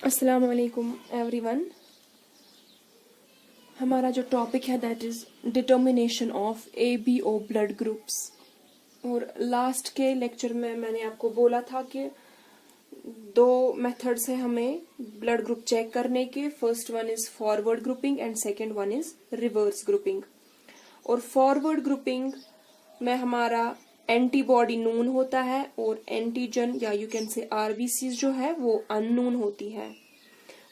अस्सलाम वालेकुम एवरीवन। हमारा जो टॉपिक है that is determination of ABO blood groups. और लास्ट के लेक्चर में मैंने आपको बोला था कि दो मेथड्स हैं हमें ब्लड ग्रुप चेक करने के। First one is forward grouping and second one is reverse grouping. और फॉरवर्ड ग्रुपिंग में हमारा एंटीबॉडी नून होता है और एंटीजन या यू कैन से RBCs जो है वो अननून होती है।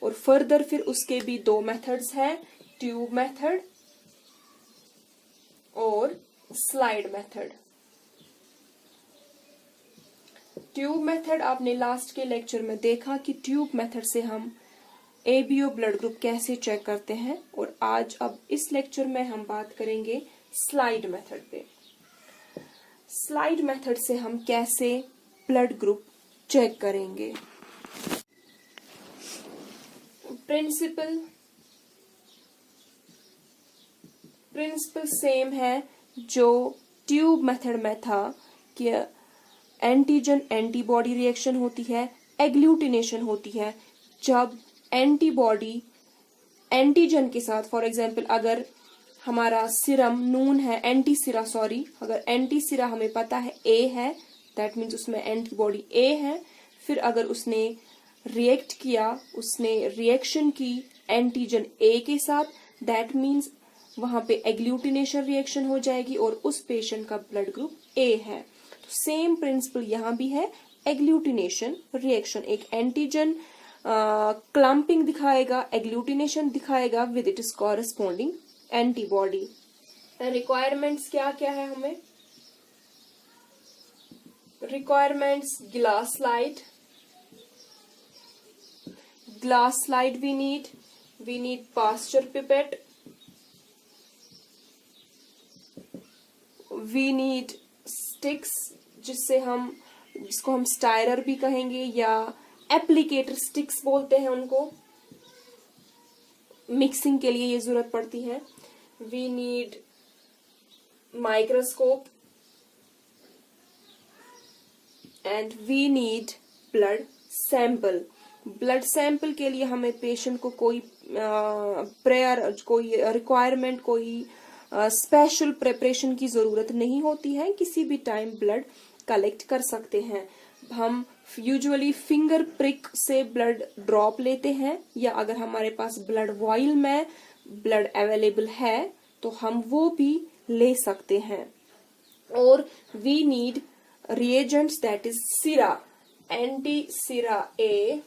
और फर्दर फिर उसके भी दो मेथड्स हैं, ट्यूब मेथड और स्लाइड मेथड। ट्यूब मेथड आपने लास्ट के लेक्चर में देखा कि ट्यूब मेथड से हम ABO ब्लड ग्रुप कैसे चेक करते हैं। और आज अब इस लेक्चर में हम बात करेंगे स्लाइड मेथड पे। स्लाइड मेथड से हम कैसे ब्लड ग्रुप चेक करेंगे। प्रिंसिपल सेम है जो ट्यूब मेथड में था कि एंटीजन एंटीबॉडी रिएक्शन होती है, एग्लूटिनेशन होती है जब एंटीबॉडी एंटीजन के साथ, फॉर एग्जांपल अगर हमारा सिरम नून है, अगर एंटी सिरा हमें पता है A है, दैट मीन्स उसमें एंटीबॉडी A है। फिर अगर उसने रिएक्ट किया, उसने रिएक्शन की एंटीजन A के साथ, दैट मीन्स वहां पे एग्लूटिनेशन रिएक्शन हो जाएगी और उस पेशेंट का ब्लड ग्रुप A है। तो सेम प्रिंसिपल यहां भी है, एग्लूटिनेशन रिएक्शन। एक एंटीजन क्लम्पिंग दिखाएगा, एग्लूटिनेशन दिखाएगा with it is corresponding antibody. Requirements क्या क्या है हमें? Requirements glass slide we need pasture pipette, we need sticks जिसको हम स्टायरर भी कहेंगे या एप्लीकेटर स्टिक्स बोलते हैं उनको, मिक्सिंग के लिए ये जरूरत पड़ती है। we need microscope and we need blood sample के लिए हमें पेशेंट को कोई कोई रिक्वायरमेंट, कोई स्पेशल प्रिपरेशन की जरूरत नहीं होती है। किसी भी टाइम ब्लड कलेक्ट कर सकते हैं। हम यूजुअली फिंगर प्रिक से ब्लड ड्रॉप लेते हैं, या अगर हमारे पास ब्लड वॉइल में ब्लड अवेलेबल है तो हम वो भी ले सकते हैं। और we need reagents that is sera, anti sera A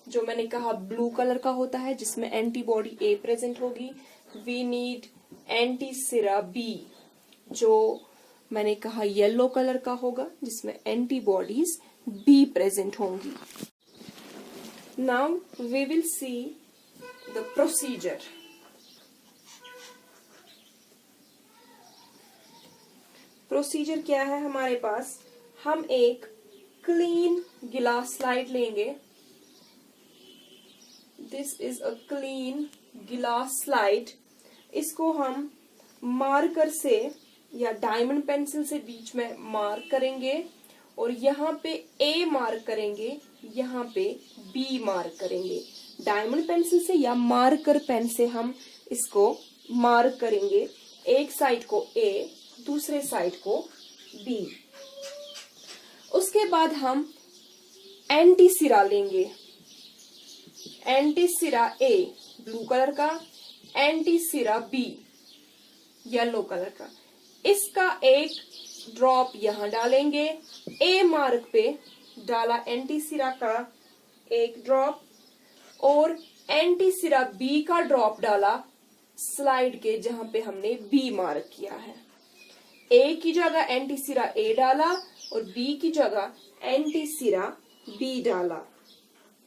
जो मैंने कहा ब्लू कलर का होता है जिसमें एंटीबॉडी A प्रेजेंट होगी। वी नीड एंटी सिरा B जो मैंने कहा येलो कलर का होगा जिसमें एंटीबॉडीज B प्रेजेंट होंगी। Now we will see the procedure. Procedure क्या है हमारे पास? हम एक क्लीन गिलास स्लाइड लेंगे। दिस इज अ क्लीन गिलास स्लाइड। इसको हम मार्कर से या डायमंड पेंसिल से बीच में मार्क करेंगे और यहाँ पे A मार्क करेंगे, यहाँ पे B मार्क करेंगे। डायमंड पेंसिल से या मार्कर पेन से हम इसको मार्क करेंगे, एक साइड को A, दूसरे साइड को B। उसके बाद हम एंटी सिरा लेंगे, anti sera A blue colour का, एंटी सिरा B येलो कलर का। इसका एक ड्रॉप यहां डालेंगे, A मार्क पे डाला एंटी सिरा का एक ड्रॉप और एंटी सिरा B का ड्रॉप डाला स्लाइड के जहां पे हमने B मार्क किया है। A की जगह एंटी सिरा A डाला और B की जगह एंटी सिरा B डाला।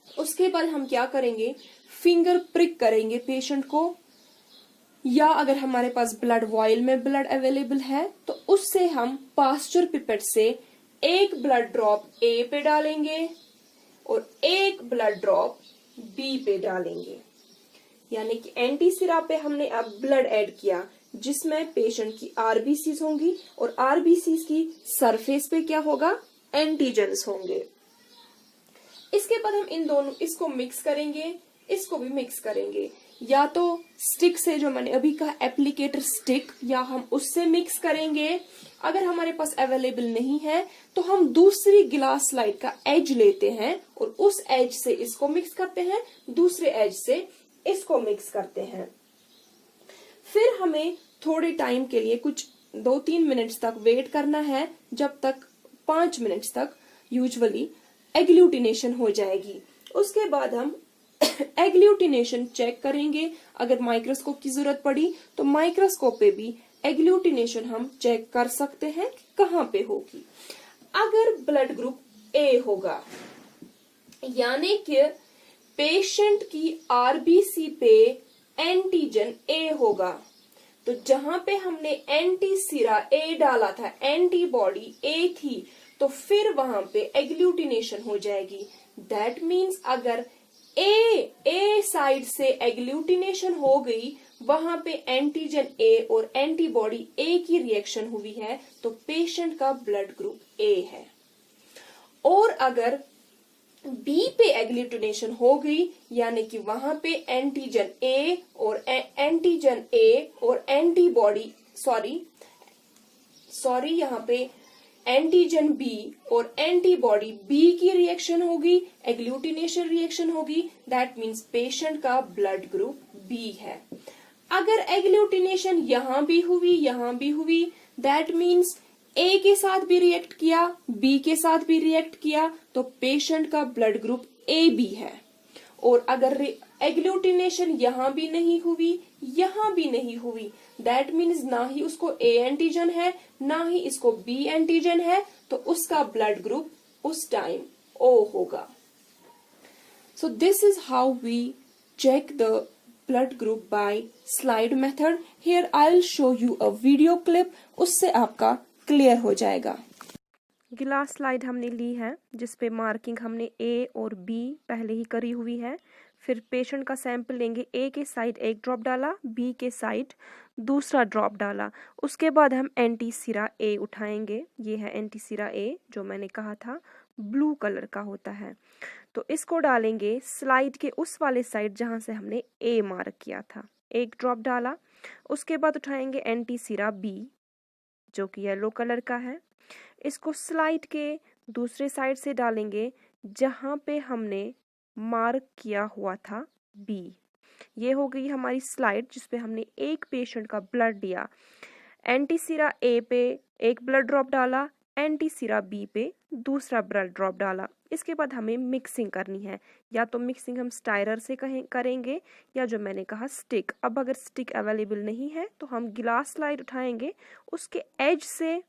उसके बाद हम क्या करेंगे? फिंगर प्रिक करेंगे पेशेंट को, या अगर हमारे पास ब्लड वॉइल में ब्लड अवेलेबल है तो उससे हम पास्चर पिपेट से एक ब्लड ड्रॉप A पे डालेंगे और एक ब्लड ड्रॉप B पे डालेंगे। यानी कि एंटी सिरा पे हमने अब ब्लड ऐड किया जिसमें पेशेंट की RBCs होंगी और RBCs की सरफेस पे क्या होगा? एंटीजेंस होंगे। इसके बाद हम इन दोनों इसको मिक्स करेंगे, इसको भी मिक्स करेंगे, या तो स्टिक से, जो मैंने अभी कहा एप्लीकेटर स्टिक, या हम उससे मिक्स करेंगे। अगर हमारे पास अवेलेबल नहीं है तो हम दूसरी ग्लास स्लाइड का एज लेते हैं और उस एज से इसको मिक्स करते हैं, दूसरे एज से इसको मिक्स करते हैं। फिर हमें थोड़े टाइम के लिए कुछ 2-3 मिनट्स तक वेट करना है, जब तक 5 मिनट्स तक यूजुअली एग्लूटिनेशन हो जाएगी। उसके बाद हम एग्लूटिनेशन चेक करेंगे। अगर माइक्रोस्कोप की जरूरत पड़ी तो माइक्रोस्कोप पे भी एग्लूटिनेशन हम चेक कर सकते हैं कि कहाँ पे होगी। अगर ब्लड ग्रुप ए होगा, यानी कि पेशेंट की आरबीसी पे एंटीजन ए होगा, तो जहां पे हमने एंटी सिरा ए डाला था, एंटीबॉडी ए थी, तो फिर वहां पे एग्लूटिनेशन हो जाएगी। दैट मीन्स अगर ए साइड से एग्लूटिनेशन हो गई, वहां पे एंटीजन ए और एंटीबॉडी ए की रिएक्शन हुई है, तो पेशेंट का ब्लड ग्रुप ए है। और अगर बी पे एग्लूटिनेशन हो गई, यानी कि वहां पे एंटीजन ए और एंटीबॉडी सॉरी यहाँ पे एंटीजन बी और एंटीबॉडी बी की रिएक्शन होगी, एग्लूटिनेशन रिएक्शन होगी, दैट मीन्स पेशेंट का ब्लड ग्रुप बी है। अगर एग्लूटिनेशन यहां भी हुई, दैट मीन्स ए के साथ भी रिएक्ट किया, बी के साथ भी रिएक्ट किया, तो पेशेंट का ब्लड ग्रुप ए बी है। और अगर एग्लूटिनेशन यहां भी नहीं हुई, दैट मीन्स ना ही उसको ए एंटीजन है, ना ही इसको बी एंटीजन है, तो उसका ब्लड ग्रुप उस टाइम ओ होगा। So this is how we check the blood group by slide method. Here I'll show you a video clip, उससे आपका क्लियर हो जाएगा। गिलास स्लाइड हमने ली है, जिसपे मार्किंग हमने ए और बी पहले ही करी हुई है। फिर पेशेंट का सैंपल लेंगे, ए के साइड 1 ड्रॉप डाला, बी के साइड दूसरा ड्रॉप डाला। उसके बाद हम एंटी सिरा ए उठाएंगे। ये है एंटी सिरा ए, जो मैंने कहा था ब्लू कलर का होता है। तो इसको डालेंगे स्लाइड के उस वाले साइड जहां से हमने ए मार्क किया था। 1 ड्रॉप डाला। उसके बाद उठाएंगे एंटी सिरा बी, जो कि येलो कलर का है। इसको स्लाइड के दूसरे साइड से डालेंगे जहां पे हमने मार्क किया हुआ था बी। ये हो गई हमारी स्लाइड जिसपे हमने एक पेशेंट का ब्लड दिया। एंटी सिरा ए पे 1 ब्लड ड्रॉप डाला, एंटी सिरा बी पे दूसरा ब्लड ड्रॉप डाला। इसके बाद हमें मिक्सिंग करनी है, या तो मिक्सिंग हम स्टायरर से करेंगे, या जो मैंने कहा स्टिक। अब अगर स्टिक अवेलेबल नहीं है तो हम गिलास स्लाइड उठाएंगे, उसके एज से,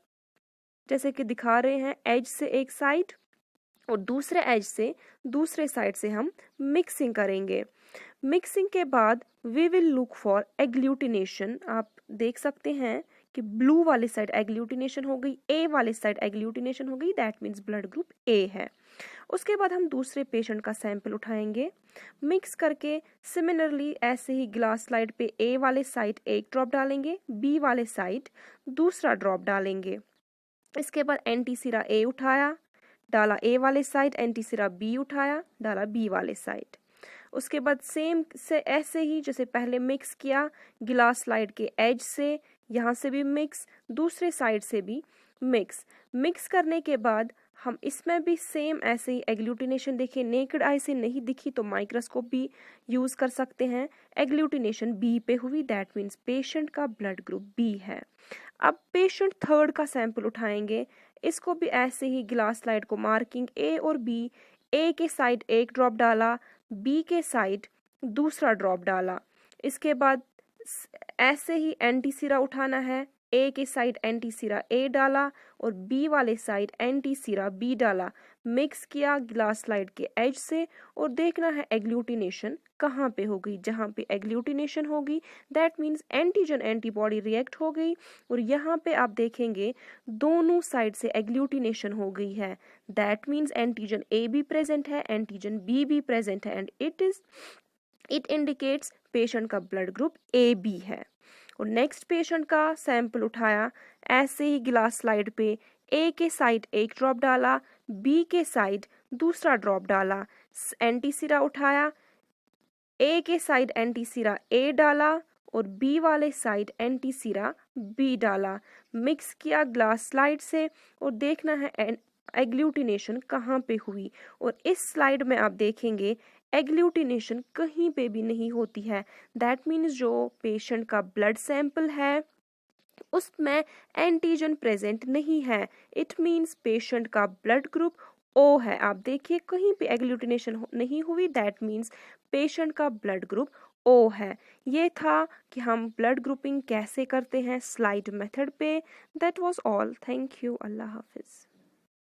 जैसे कि दिखा रहे हैं, एज से एक साइड और दूसरे एज से दूसरे साइड से हम मिक्सिंग करेंगे। मिक्सिंग के बाद we will look for agglutination. आप देख सकते हैं कि ब्लू वाली साइड एग्लूटिनेशन हो गई, ए वाले साइड एग्लूटिनेशन हो गई, that means blood group A है। उसके बाद हम दूसरे पेशेंट का सैंपल उठाएंगे, मिक्स करके सिमिलरली ऐसे ही ग्लास स्लाइड पे ए वाले साइड 1 ड्रॉप डालेंगे, बी वाले साइड दूसरा ड्रॉप डालेंगे। इसके बाद एंटी सिरा ए उठाया, डाला ए वाले साइड, एंटी सिरा बी उठाया, डाला बी वाले साइड। उसके बाद सेम से ऐसे ही जैसे पहले मिक्स किया, गिलास स्लाइड के एज से, यहाँ से भी मिक्स, दूसरे साइड से भी मिक्स करने के बाद हम इसमें भी सेम ऐसे ही एग्लूटिनेशन देखिए, नेकेड आई से नहीं दिखी तो माइक्रोस्कोप भी यूज कर सकते हैं। एग्लूटिनेशन बी पे हुई, दैट मीन्स पेशेंट का ब्लड ग्रुप बी है। अब पेशेंट 3rd का सैंपल उठाएंगे, इसको भी ऐसे ही ग्लास स्लाइड को मार्किंग ए और बी, ए के साइड 1 ड्रॉप डाला, बी के साइड दूसरा ड्रॉप डाला। इसके बाद ऐसे ही एंटी सिरा उठाना है, ए के साइड एंटी सिरा ए डाला और बी वाले साइड एंटी सिरा बी डाला, मिक्स किया ग्लास स्लाइड के एज से, और देखना है एग्लूटिनेशन कहाँ पे होगी। जहाँ पे एग्लूटिनेशन होगी that means antigen antibody react हो गई, और यहाँ पे आप देखेंगे दोनों साइड से एग्लूटिनेशन हो गई है, दैट मीन्स एंटीजन ए भी प्रेजेंट है, एंटीजन बी भी प्रेजेंट है, एंड इट इंडिकेट्स पेशेंट का ब्लड ग्रुप ए बी है। और नेक्स्ट पेशेंट का सैंपल उठाया, ऐसे ही ग्लास स्लाइड पे ए के साइड 1 ड्रॉप डाला, बी के साइड दूसरा ड्रॉप डाला, एंटीसिरा उठाया, ए के साइड एंटीसिरा ए डाला और बी वाले साइड एंटीसिरा बी डाला, मिक्स किया ग्लास स्लाइड से और देखना है एग्लूटिनेशन कहाँ पे हुई। और इस स्लाइड में आप देखेंगे एग्लूटिनेशन कहीं पे भी नहीं होती है। दैट मीन्स जो पेशेंट का ब्लड सैंपल है उसमें एंटीजन प्रेजेंट नहीं है। इट मीन्स पेशेंट का ब्लड ग्रुप ओ है। आप देखिए कहीं पे एग्लूटिनेशन नहीं हुई, दैट मीन्स पेशेंट का ब्लड ग्रुप ओ है। ये था कि हम ब्लड ग्रुपिंग कैसे करते हैं स्लाइड मेथड पे। That was all. Thank you. Allah Hafiz.